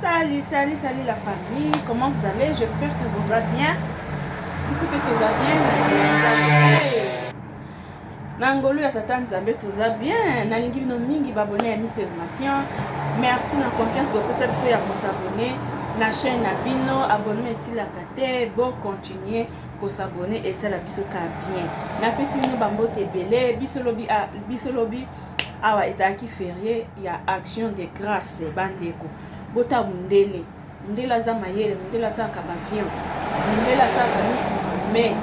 Salut la famille, comment vous allez? J'espère que vous allez bien. Puisque tu vas bien, Nangolu ya tata nzambe toza bien. Nalingi bino mingi babone ya Miss Formation. Merci na confiance beaucoup ça biso ya s'abonner na chaîne na bino, abonnement ici la kate, bon continuer pour s'abonner et ça la biso ka bien. Na pesi bino bambote belé, biso lobi awa ezaki férié, il y a action de grâce bandeko. Bota mundele mundela za mayele mundela za kabavion mundela za kani mais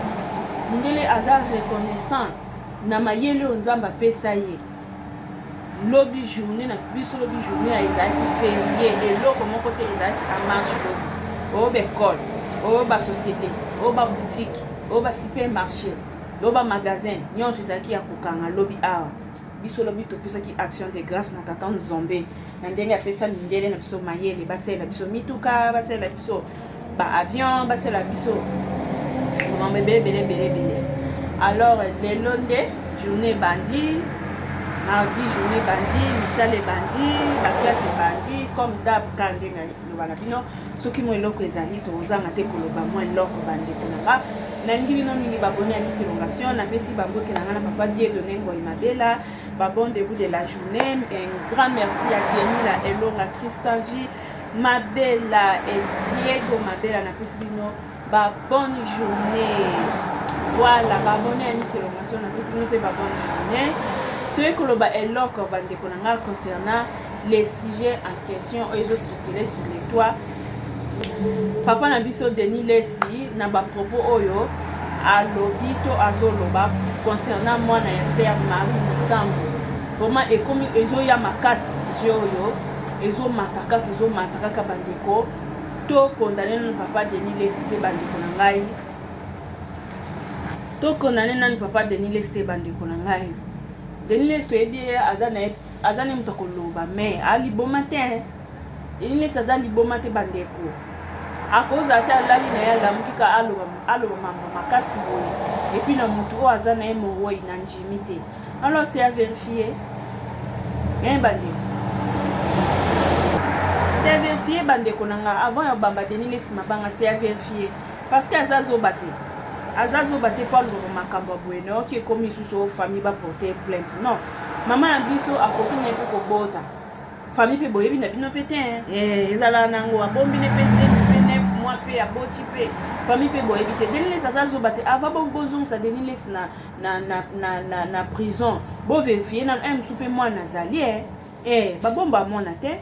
mundele aza reconnaissant na mayele onzamba pesa ye lobby journée na biso lobby journée a ezaki férié et loko mon côté ezaki a marche o be école o ba société o ba boutique o ba supermarché o ba magasin nyonso ezaki ya kokanga lobby awa biso lobby to pesa ki action de grâce na tata nzombe na ndenge afesa mindele na biso mayele basela biso mituka basela biso ba avion basela biso mambe belé. Alors les londé journée bandi mardi journée bandi misale bandi la classe bandi comme d'hab kande na lobana bino soki mo eloko ezali tozanga te koloba mo eloko bandi konanga nalingi bino mingi babone ya Miss Formation na pesi bambote na ngana papa die donner ngoi mabela ba bon début de la journée. Un grand merci à Diemila Elonga Christian Vie Mabela et Diego Mabela na pesi bino ba bonne journée. Voilà, ba bonne à Miss Formation na pesi bino pe ba bonne journée. Toi koloba eloko bande konanga concernant les sujets en question et je circuler sur les toits. Papa na biso Denis Lesi na ba propos oyo a lobito azoloba concernant moi na sœur Marie Misambo. Comment et comme ezo ya makasi sujet oyo ezo mataka bandeko to condamner na papa Denis Lesi te bandeko na ngai. To condamner na papa Denis Lesi te bandeko na ngai. Denis Lesi to ebi azane mutoko loba mais ali bomate. Denis Lesi azali bomate bandeko. A cause ata lali na ya lamukika aloba mambo makasi boye et puis na mutu o azana emo woi na njimite. Alors c'est à vérifier. Hein bande. C'est à vérifier bande konanga avant ya bamba Denis Lesi mabanga c'est à vérifier parce que azazo bate pas le makambo bueno qui est comme sous famille ba porter plainte. Non. Maman na biso akoki ne pe ko bota. Famille pe boyebi na bino pété ezala nango abombi ne pese moi pe aboti pe famille pe boyebi te Denis Lesi azazo bate avant bozong sa Denis Lesi na prison bo vérifier na soupe moi nazali babomba mona te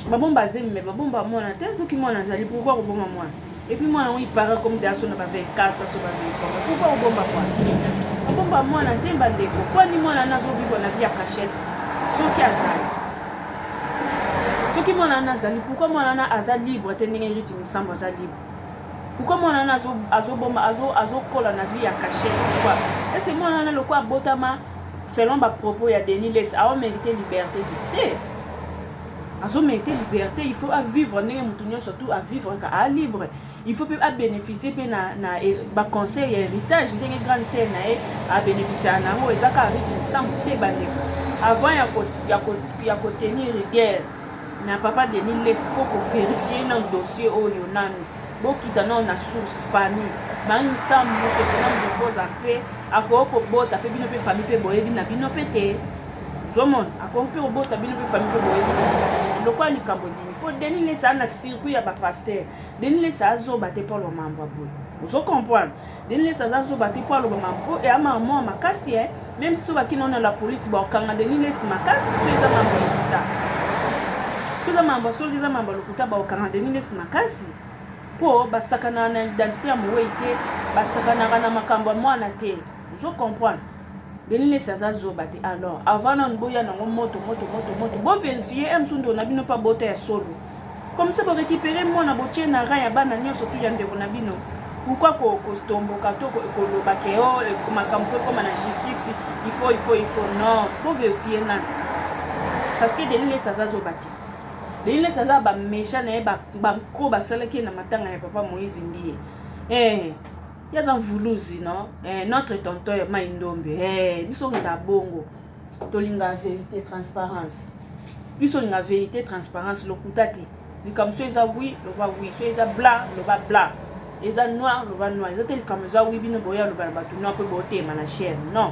babomba zeme babomba mona te soki moi nazali pourquoi robomba moi et puis moi il paraît comme des asona ba 24 so ba 24 pourquoi robomba moi babomba mona te bandeko kwa ni mona nazo vivre na vie à cachette soki azali soki mona nazali pourquoi mona na aza libre te ndenge riti Misambo aza libre pourquoi mona na azobomba azokola na vie ya cachette pourquoi est-ce que mona na lokwa botama selon ba propos ya Denis Lesi a mérité liberté dictée azo mérité liberté il faut à vivre ndenge mutu surtout à vivre à libre il faut à bénéficier pe na ba conseil ya héritage ndenge grande sœur na a bénéficier na ngo ezaka riti Misambo te bandeko avant ya ko tenir guerre na papa Denis Lesi faut ko vérifier dans dossier oyo nanu bokita na na source famille Marie Misambo que cela me pose après akoko bota pe bino pe famille pe boyebi na bino pété zomon akompe obota bino pe famille pe boyebi lokwa likambo dini po Denis Lesi na circuit ya ba pasteur Denis Lesi azo baté pour le mambo boy vous comprendre Denis Lesi azo baté pour le mambo et ama moi makasi même si tu vas kino na la police ba kanga Denis Lesi makasi so eza mambo lokuta soza mambo so eza mambo lokuta ba kanga Denis Lesi makasi po basakana na identité ya mowe te basakana na makambo mwana te vous comprendre Denis Lesi azo baté alors avant non boya na moto bo vérifier msundo na bino pa bota ya solo comme ça pour récupérer moi na botie na ra ya bana nyoso tu ya ndeko na bino pourquoi ko stombo katoko ko lobakeo makambo fait comme na justice il faut non pour vérifier na parce que Denis Lesi azo baté Denis Lesi aza ba méchant na ba ko ba salaki na matanga ya papa Moïse Mbie yaza mvuluzi non notre tonton ya Maindombe biso nda bongo tolinga vérité transparence biso na vérité transparence lokuta te likambo so eza oui loba oui so eza blanc loba blanc eza noir loba noir eza te likambo eza oui bino boya loba na bato noir mpe botema na chaîne non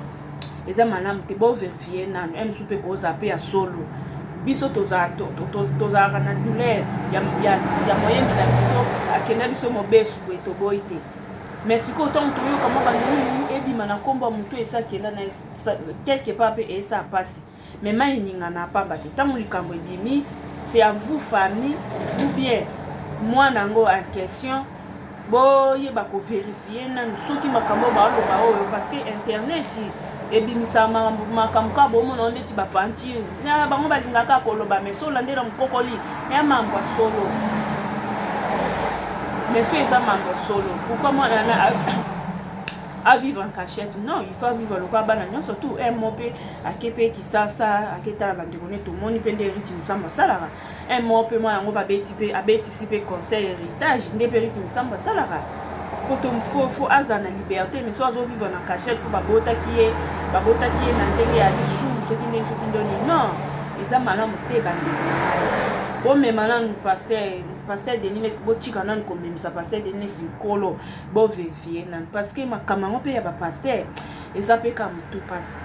eza malamu te boverifie nano mosusu mpe koza mpe ya solo biso tozalaka na douleur ya moyembi na biso akenda biso mobesu boye toboyi te mais sikoyo ntango toyoka mwa banini ebima na nkombo ya motu esa akenda na quelque part mpe esa apasi mais mai eninga na pamba te ntango likambo ebimi c'est à vous famille ou bien mwana yango en question boyeba kovérifie nanu soki makambo baoloba oyo parce que internet ebimisa makambo ka bomona ndeti bafanti bango balingaka koloba mais so olandela mokokoli ya mambo ya solo mais so eza mambo ya solo pourquoi mwana à vivre en cachette non il faut vivre le bana nyonso tout un mot pe akepe kisasa aketala bandeko ne to moni pe nde rythme samba salara un mot pe moi yango babeti pe abeti pe conseil héritage nde pe rythme samba salara faut azana liberté mais so azo vivre en cachette pour babota qui est na ndenge ya lisu soki ndoni non eza malamu te bandeko bomema nanu pasteur Denis botika nanu komemisa pasteur Denis nkolo boverifie nanu parce que makambo yango mpe ya bapasteur eza mpe ka motu mpasi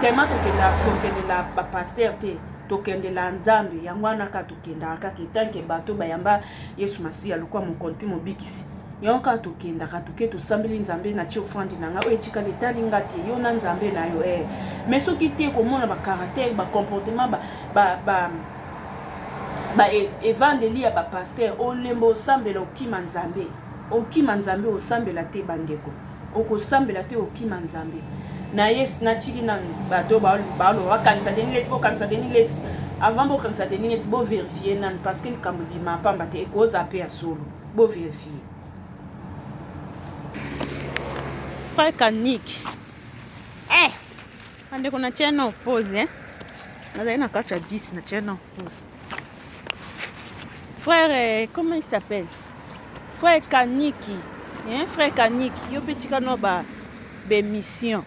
tema tokendela bapasteur te tokendela nzambe yango wana kaka tokendaka kaka etanke bato bayamba yesu masiya lokwa mokonzi mpe mobikisi yango kaka tokendaka toke tosambeli nzambe na tie ofrandi na nga oyo etikala etalinga te yo na nzambe na yo mais soki te komona bacaratere bacomportement evangeli ya bapasteur olemba osambela okima nzambe osambela te bandeko okosambela te okima nzambe na yes natiki nanu bato baolo bakanisa denilesi avant bokanisa denilesi boverifie nanu parce que likambo bima pamba te ekoza pe ya solo boverifie frère Kanik bandeko na tie na opose nazali na kati ya bis na tie na opose frère, comment il s'appelle? Frère Kaniki. Frère Kaniki. Yo pe tika no ba mission.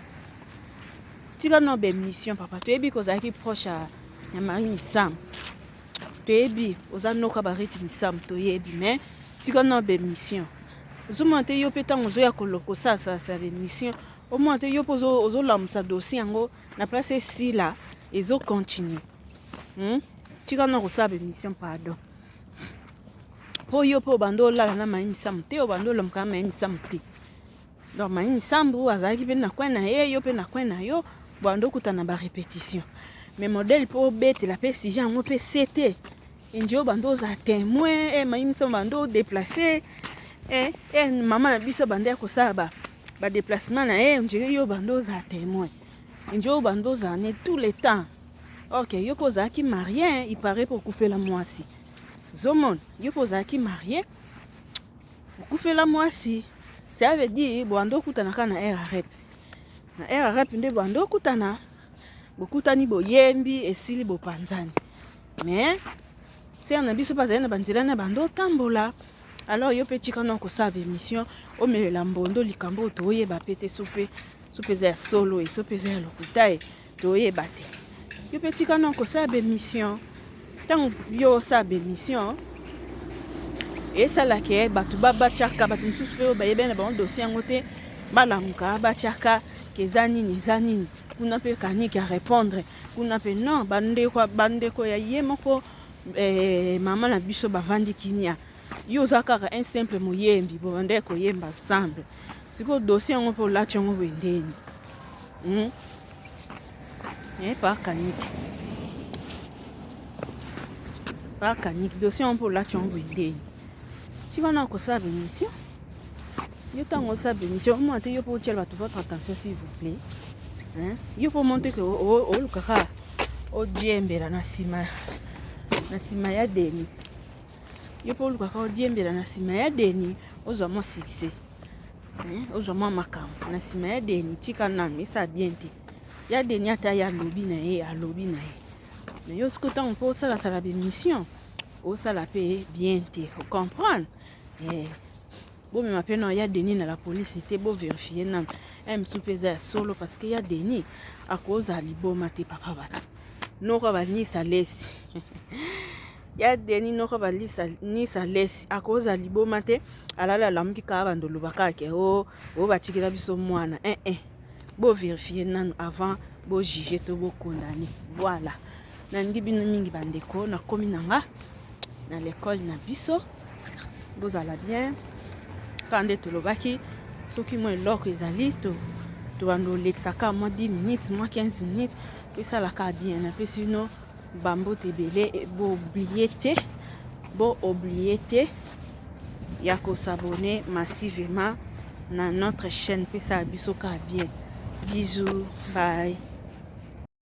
Tika no be mission papa. Tu ebi kozaki proche ya Marie Misam. Tu ebi ozanoka ba riti Misam to yebi mais tika no be mission. Ozomonte yo pe tango zo ya koloko sa be mission. Au moins te yo pozo ozolamusa dossier yango na place si là ezo continuer. Tika no ko sa be mission pardon. Po yo po bando la na maimi samte o bando lam ka maimi samte donc maimi sambu azaki pe na kwena yo pe na kwena yo bando kutana ba répétition mais modèle po bete la pe si jango pe CT injo bando za témoin maimi sambu bando déplacer maman na biso bande ko saba ba déplacement na injo yo bando za témoin injo bando za ne tout le temps OK yo po za ki marié il paraît pour couper la moisi Zomon, yo pozaki marié. Beaucoup fait la moisi. Ça veut dire boando kutana kana RRP. Na RRP nde boando kutana. Bokutani boyembi esili bopanzani. Mais c'est un abiso pas na banzela na bando tambola. Alors yo petit kana ko sabe émission o mele la mbondo likambo toye ba pete soupe za solo et soupe za lokuta e toye bate. Yo petit kana ko sabe émission tant yo sabe mission et ça la ke batu baba chaka batu msusu ba yebena ba dossier ngote balamuka ba chaka kezani kuna pe Kaniki à répondre kuna pe non bande ko ya yemoko maman na biso bavandi kinya yo zakaka un simple moyembi bo bande ko yemba ensemble siko dossier ngo po la chongo wendeni pas Kaniki dossier on pour la chongo wendeni tu vas na ko sa bémission yo tango sa bémission moi te yo pour tirer votre attention s'il vous plaît yo pour montrer que o lukaka o diembela na sima ya deni yo pour lukaka o diembela na sima ya deni ozo mo succès ozo mo makambo na sima ya deni tika na misa bien te ya deni ata ya lobi na ye mais yo ce temps pour ça la bémission o ça la paye bien te faut comprendre bon mais maintenant il y a Denis dans la police c'était beau vérifier non souper solo parce qu'il y a Denis à cause à liboma te papa bata no ko ba ni sa lesi ya deni noko balisa nisa lesi akoza liboma te alala lamuki kaka bandolo bakake o batikela biso mwana bo vérifier nanu avant bo juger to bo condamner. Voilà nandi bino mingi bandeko na komi nanga na l'école na biso bozala bien kande tolobaki soki mo eloko ezali to bando lexaka mo 10 minutes mo 15 minutes pesa la ka bien na pesi no bambo tebele bo oublier te ya ko s'abonner massivement na notre chaîne pesa biso ka bien. Bisous, bye.